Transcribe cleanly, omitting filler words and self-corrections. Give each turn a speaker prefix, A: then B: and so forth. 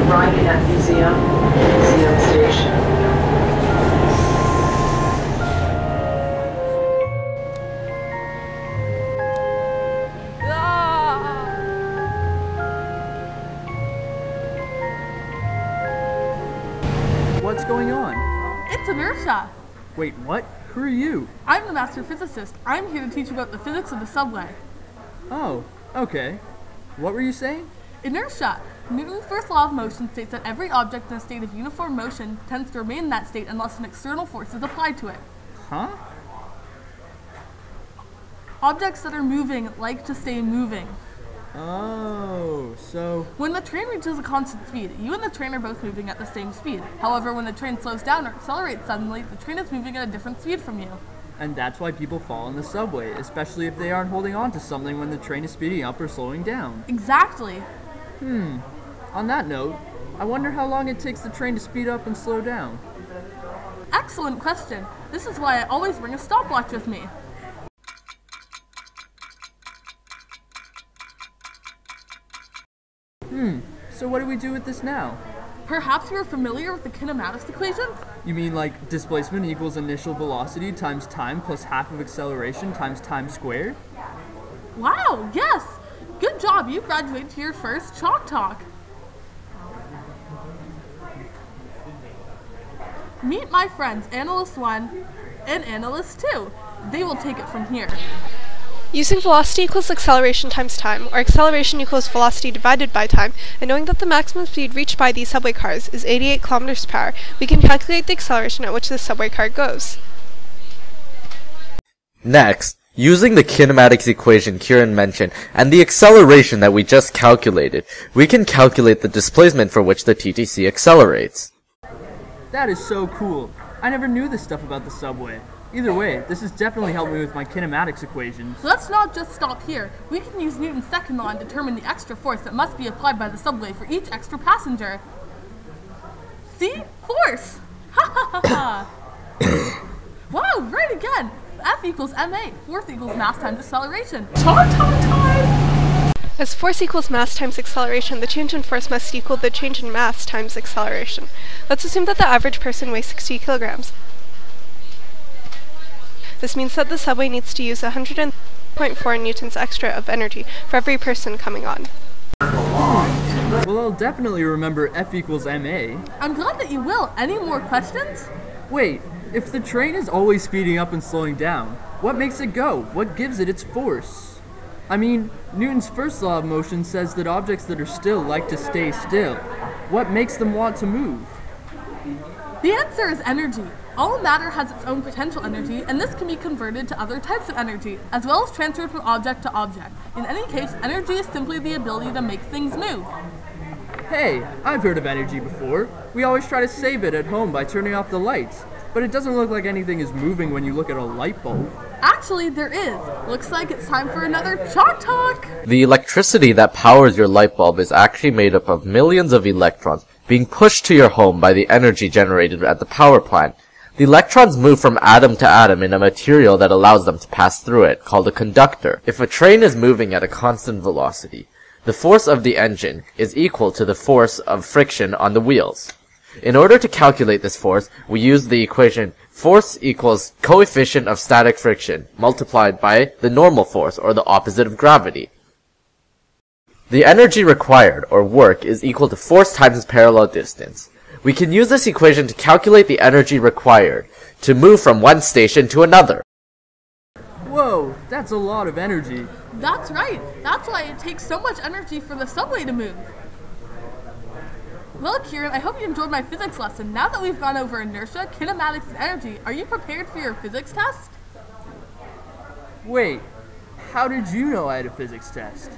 A: Arriving at Museum Station.
B: What's going on?
C: It's inertia.
B: Wait, what? Who are you?
C: I'm the master physicist. I'm here to teach you about the physics of the subway.
B: Oh, okay. What were you saying?
C: Inertia. Newton's first law of motion states that every object in a state of uniform motion tends to remain in that state unless an external force is applied to it.
B: Huh?
C: Objects that are moving like to stay moving.
B: Oh, so...
C: When the train reaches a constant speed, you and the train are both moving at the same speed. However, when the train slows down or accelerates suddenly, the train is moving at a different speed from you.
B: And that's why people fall in the subway, especially if they aren't holding on to something when the train is speeding up or slowing down.
C: Exactly.
B: On that note, I wonder how long it takes the train to speed up and slow down.
C: Excellent question. This is why I always bring a stopwatch with me.
B: So what do we do with this now?
C: Perhaps you are familiar with the kinematics equation?
B: You mean like displacement equals initial velocity times time plus half of acceleration times time squared?
C: Wow, yes! Good job, you graduated to your first Chalk Talk. Meet my friends, Analyst 1 and Analyst 2. They will take it from here.
D: Using velocity equals acceleration times time, or acceleration equals velocity divided by time, and knowing that the maximum speed reached by these subway cars is 88 kilometers per hour, we can calculate the acceleration at which the subway car goes.
E: Next, using the kinematics equation Kieran mentioned and the acceleration that we just calculated, we can calculate the displacement for which the TTC accelerates.
B: That is so cool. I never knew this stuff about the subway. Either way, this has definitely helped me with my kinematics equations.
C: Let's not just stop here. We can use Newton's second law and determine the extra force that must be applied by the subway for each extra passenger. See? Force! Ha ha ha ha! Wow, right again! F equals ma, force equals mass times acceleration. Time!
D: As force equals mass times acceleration, the change in force must equal the change in mass times acceleration. Let's assume that the average person weighs 60 kilograms. This means that the subway needs to use 100.4 newtons extra of energy for every person coming on.
B: Well, I'll definitely remember F equals ma.
C: I'm glad that you will. Any more questions?
B: Wait, if the train is always speeding up and slowing down, what makes it go? What gives it its force? I mean, Newton's first law of motion says that objects that are still like to stay still. What makes them want to move?
C: The answer is energy. All matter has its own potential energy, and this can be converted to other types of energy, as well as transferred from object to object. In any case, energy is simply the ability to make things move.
B: Hey, I've heard of energy before. We always try to save it at home by turning off the lights, but it doesn't look like anything is moving when you look at a light bulb.
C: Actually, there is. Looks like it's time for another Chalk Talk!
E: The electricity that powers your light bulb is actually made up of millions of electrons being pushed to your home by the energy generated at the power plant. The electrons move from atom to atom in a material that allows them to pass through it, called a conductor. If a train is moving at a constant velocity, the force of the engine is equal to the force of friction on the wheels. In order to calculate this force, we use the equation force equals coefficient of static friction multiplied by the normal force, or the opposite of gravity. The energy required, or work, is equal to force times parallel distance. We can use this equation to calculate the energy required to move from one station to another.
B: Whoa, that's a lot of energy.
C: That's right. That's why it takes so much energy for the subway to move. Well, Kieran, I hope you enjoyed my physics lesson. Now that we've gone over inertia, kinematics, and energy, are you prepared for your physics test?
B: Wait, how did you know I had a physics test?